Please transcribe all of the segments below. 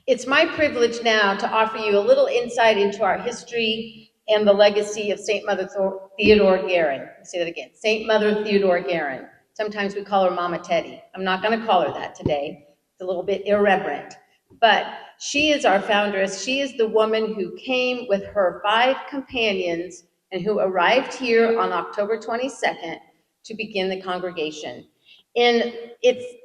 It's my privilege now to offer you a little insight into our history and the legacy of Saint Mother Theodore Guerin. I'll say that again, Saint Mother Theodore Guerin. Sometimes we call her Mama Teddy. I'm not going to call her that today. It's a little bit irreverent. But she is our foundress. She is the woman who came with her 5 companions and who arrived here on October 22nd to begin the congregation. And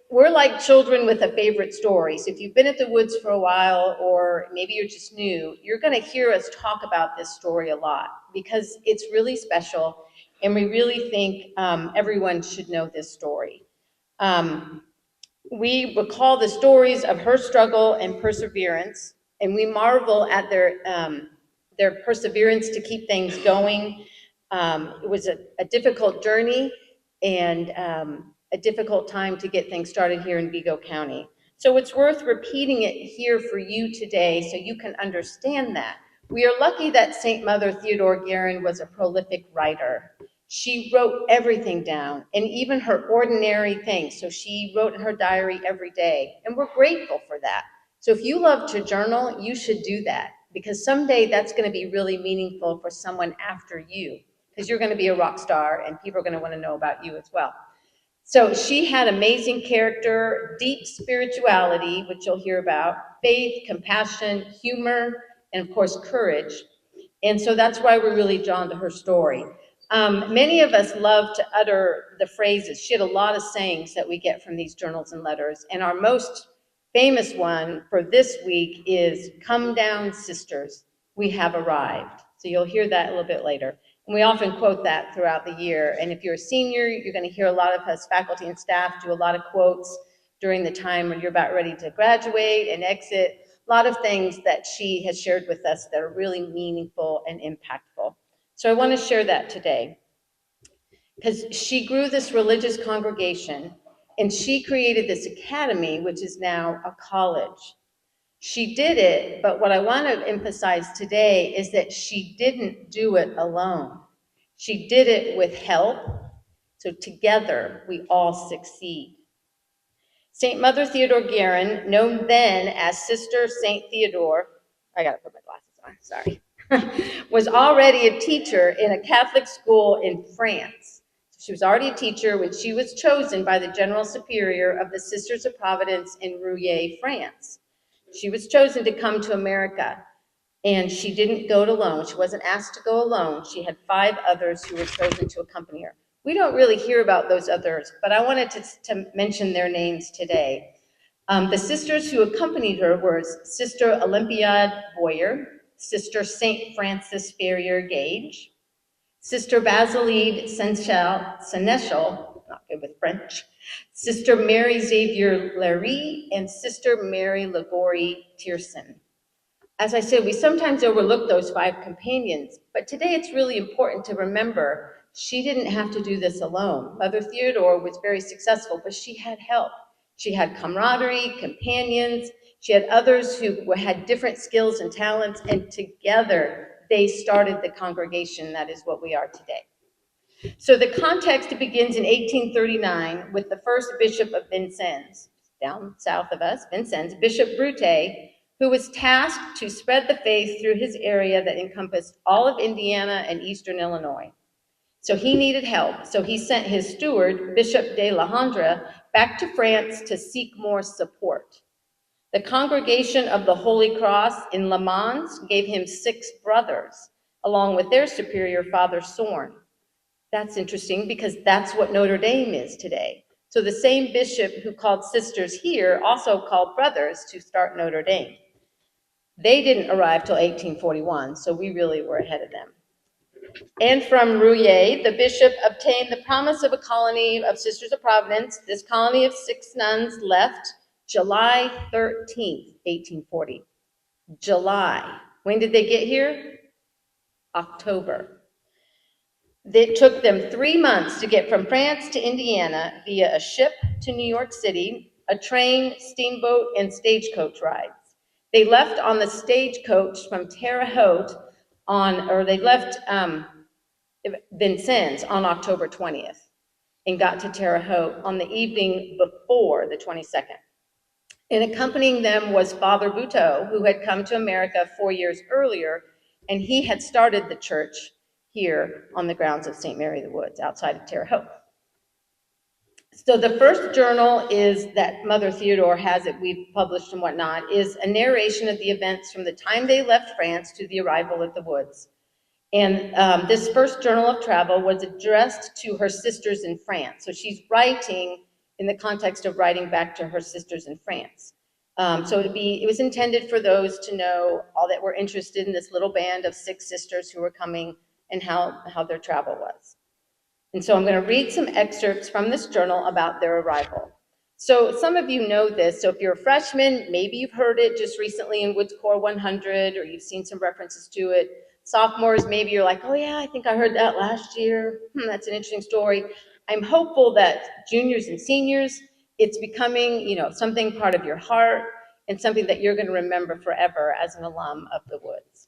we're like children with a favorite story. So if you've been at the woods for a while, or maybe you're just new, you're going to hear us talk about this story a lot because it's really special, and we really think everyone should know this story. We recall the stories of her struggle and perseverance, and we marvel at their perseverance to keep things going. It was a difficult journey and a difficult time to get things started here in Vigo County. So it's worth repeating it here for you today so you can understand that. We are lucky that Saint Mother Theodore Guerin was a prolific writer. She wrote everything down, and even her ordinary things. So she wrote in her diary every day, and we're grateful for that. So if you love to journal, you should do that, because someday that's going to be really meaningful for someone after you, because you're going to be a rock star, and people are going to want to know about you as well. So she had amazing character, deep spirituality, which you'll hear about, faith, compassion, humor, and of course, courage. And so that's why we're really drawn to her story. Many of us love to utter the phrases. She had a lot of sayings that we get from these journals and letters. And our most famous one for this week is, "Come down, sisters, we have arrived." So you'll hear that a little bit later. And we often quote that throughout the year. And if you're a senior, you're going to hear a lot of us faculty and staff do a lot of quotes during the time when you're about ready to graduate and exit. A lot of things that she has shared with us that are really meaningful and impactful. So I want to share that today, because she grew this religious congregation and she created this academy, which is now a college. She did it, but what I want to emphasize today is that she didn't do it alone. She did it with help, so together we all succeed. Saint Mother Theodore Guerin, known then as Sister Saint Theodore, I gotta put my glasses on, sorry, was already a teacher in a Catholic school in France. She was already a teacher when she was chosen by the General Superior of the Sisters of Providence in Rouillé, France. She was chosen to come to America, and she didn't go it alone. She wasn't asked to go alone. She had 5 others who were chosen to accompany her. We don't really hear about those others, but I wanted to mention their names today. The sisters who accompanied her were Sister Olympiade Boyer, Sister St. Francis Ferrier Gage, Sister Basilide Seneschal, not good with French, Sister Mary Xavier Larry, and Sister Mary Lagorie Tierson. As I said, we sometimes overlook those 5 companions, but today it's really important to remember she didn't have to do this alone. Mother Theodore was very successful, but she had help. She had camaraderie, companions. She had others who had different skills and talents, and together they started the congregation that is what we are today. So the context begins in 1839 with the first bishop of Vincennes, down south of us, Vincennes, Bishop Brute, who was tasked to spread the faith through his area that encompassed all of Indiana and eastern Illinois. So he needed help. So he sent his steward, Bishop de Legendre, back to France to seek more support. The Congregation of the Holy Cross in Le Mans gave him 6 brothers, along with their superior, Father Sorn. That's interesting because that's what Notre Dame is today. So the same bishop who called sisters here also called brothers to start Notre Dame. They didn't arrive till 1841, so we really were ahead of them. And from Rouillé, the bishop obtained the promise of a colony of Sisters of Providence. This colony of 6 nuns left July 13th, 1840. July. When did they get here? October. It took them 3 months to get from France to Indiana via a ship to New York City, a train, steamboat, and stagecoach rides. They left on the stagecoach from Terre Haute they left Vincennes on October 20th and got to Terre Haute on the evening before the 22nd. And accompanying them was Father Buteau, who had come to America 4 years earlier, and he had started the church here on the grounds of St. Mary of the Woods, outside of Terre Haute. So the first journal is that Mother Theodore has, that we've published and whatnot, is a narration of the events from the time they left France to the arrival at the woods. And this first journal of travel was addressed to her sisters in France. So she's writing in the context of writing back to her sisters in France. So it was intended for those to know all that were interested in this little band of 6 sisters who were coming and how their travel was. And so I'm going to read some excerpts from this journal about their arrival. So some of you know this. So if you're a freshman, maybe you've heard it just recently in Woods Core 100, or you've seen some references to it. Sophomores, maybe you're like, oh yeah, I think I heard that last year. That's an interesting story. I'm hopeful that juniors and seniors, it's becoming, something part of your heart and something that you're going to remember forever as an alum of the Woods.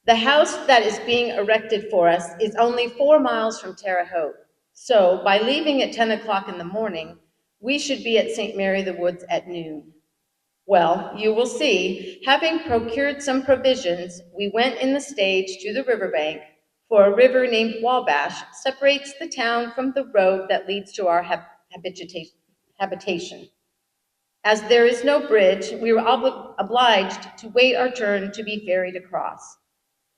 The house that is being erected for us is only 4 miles from Terre Haute. So by leaving at 10 o'clock in the morning, we should be at St. Mary the Woods at noon. Well, you will see, having procured some provisions, we went in the stage to the riverbank, for a river named Wabash separates the town from the road that leads to our habitation. As there is no bridge, we were obliged to wait our turn to be ferried across.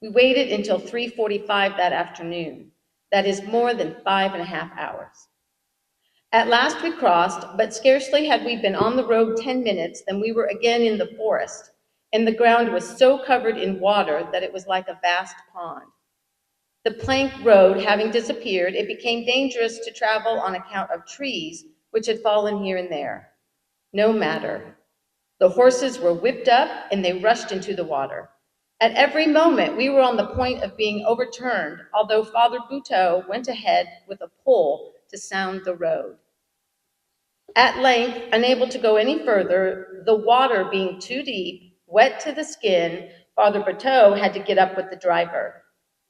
We waited until 3:45 that afternoon. That is more than 5.5 hours. At last we crossed, but scarcely had we been on the road 10 minutes than we were again in the forest, and the ground was so covered in water that it was like a vast pond. The plank road having disappeared, it became dangerous to travel on account of trees which had fallen here and there. No matter. The horses were whipped up and they rushed into the water. At every moment, we were on the point of being overturned, although Father Buteau went ahead with a pole to sound the road. At length, unable to go any further, the water being too deep, wet to the skin, Father Buteau had to get up with the driver.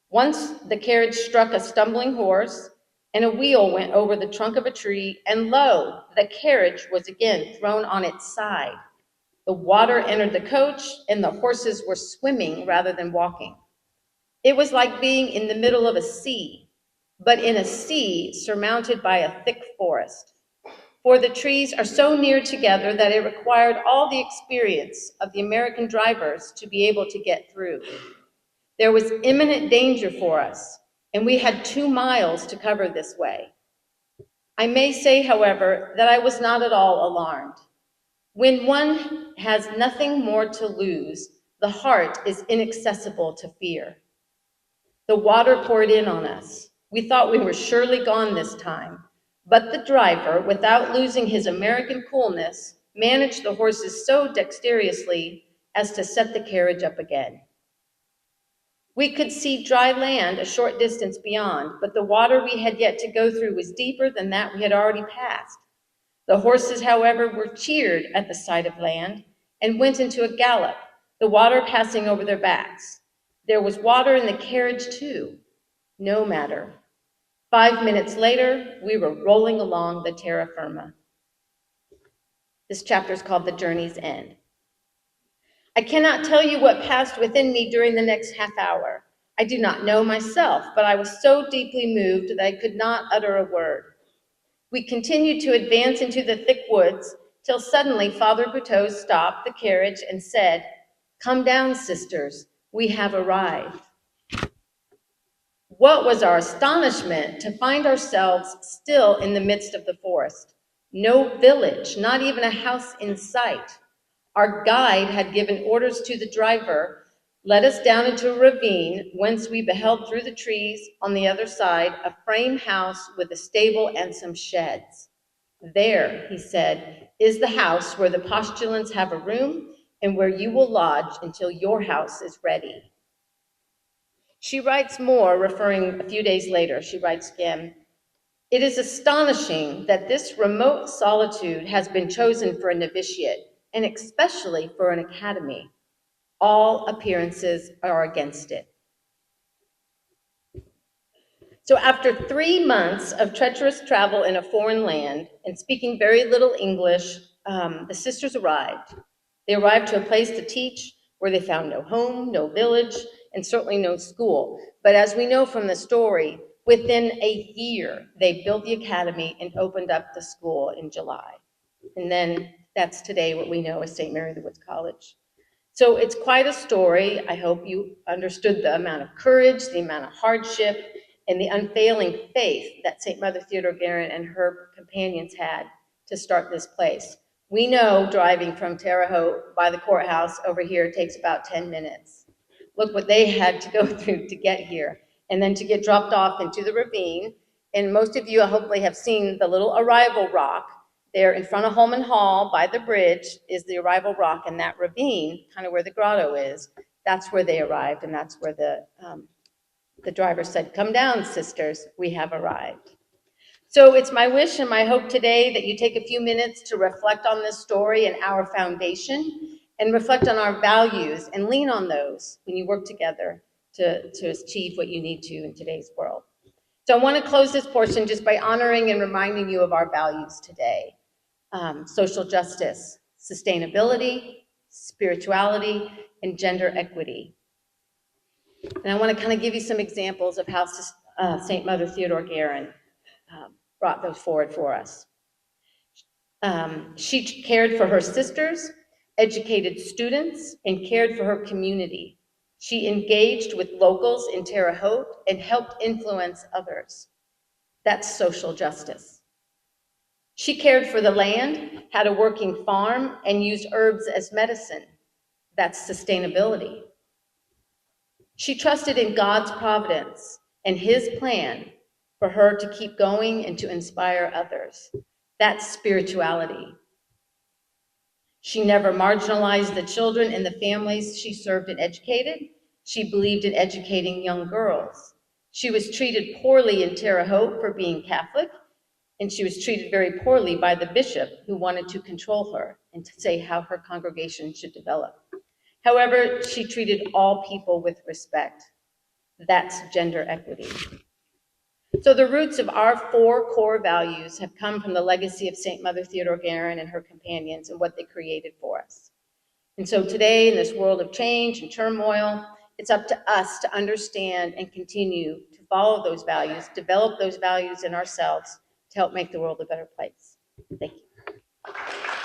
Once the carriage struck a stumbling horse, and a wheel went over the trunk of a tree, and lo, the carriage was again thrown on its side. The water entered the coach, and the horses were swimming rather than walking. It was like being in the middle of a sea, but in a sea surmounted by a thick forest. For the trees are so near together that it required all the experience of the American drivers to be able to get through. There was imminent danger for us, and we had 2 miles to cover this way. I may say, however, that I was not at all alarmed. When one has nothing more to lose, the heart is inaccessible to fear. The water poured in on us. We thought we were surely gone this time, but the driver, without losing his American coolness, managed the horses so dexterously as to set the carriage up again. We could see dry land a short distance beyond, but the water we had yet to go through was deeper than that we had already passed. The horses, however, were cheered at the sight of land and went into a gallop, the water passing over their backs. There was water in the carriage too. No matter. 5 minutes later, we were rolling along the terra firma. This chapter is called The Journey's End. I cannot tell you what passed within me during the next half hour. I do not know myself, but I was so deeply moved that I could not utter a word. We continued to advance into the thick woods till suddenly Father Buteau stopped the carriage and said, "Come down, sisters, we have arrived." What was our astonishment to find ourselves still in the midst of the forest. No village, not even a house in sight. Our guide had given orders to the driver, led us down into a ravine, whence we beheld through the trees on the other side a frame house with a stable and some sheds. "There," he said, "is the house where the postulants have a room and where you will lodge until your house is ready." She writes more, referring a few days later, she writes again, "It is astonishing that this remote solitude has been chosen for a novitiate, and especially for an academy. All appearances are against it." So after 3 months of treacherous travel in a foreign land and speaking very little English, the sisters arrived. They arrived to a place to teach where they found no home, no village, and certainly no school. But as we know from the story, within a year, they built the academy and opened up the school in July. And then that's today what we know as St. Mary the Woods College. So it's quite a story. I hope you understood the amount of courage, the amount of hardship, and the unfailing faith that Saint Mother Theodore Guerin and her companions had to start this place. We know driving from Terre Haute by the courthouse over here takes about 10 minutes. Look what they had to go through to get here, and then to get dropped off into the ravine. And most of you hopefully have seen the little arrival rock. There in front of Holman Hall by the bridge is the arrival rock, and that ravine, kind of where the grotto is, that's where they arrived, and that's where the driver said, "Come down, sisters, we have arrived." So it's my wish and my hope today that you take a few minutes to reflect on this story and our foundation, and reflect on our values and lean on those when you work together to achieve what you need to in today's world. So I want to close this portion just by honoring and reminding you of our values today. Social justice, sustainability, spirituality, and gender equity. And I want to kind of give you some examples of how Saint Mother Theodore Guerin brought those forward for us. She cared for her sisters, educated students, and cared for her community. She engaged with locals in Terre Haute and helped influence others. That's social justice. She cared for the land, had a working farm, and used herbs as medicine. That's sustainability. She trusted in God's providence and His plan for her to keep going and to inspire others. That's spirituality. She never marginalized the children and the families she served and educated. She believed in educating young girls. She was treated poorly in Terre Haute for being Catholic, and she was treated very poorly by the bishop, who wanted to control her and to say how her congregation should develop. However, she treated all people with respect. That's gender equity. So the roots of our 4 core values have come from the legacy of Saint Mother Theodore Guerin and her companions and what they created for us. And so today, in this world of change and turmoil, it's up to us to understand and continue to follow those values, develop those values in ourselves to help make the world a better place. Thank you.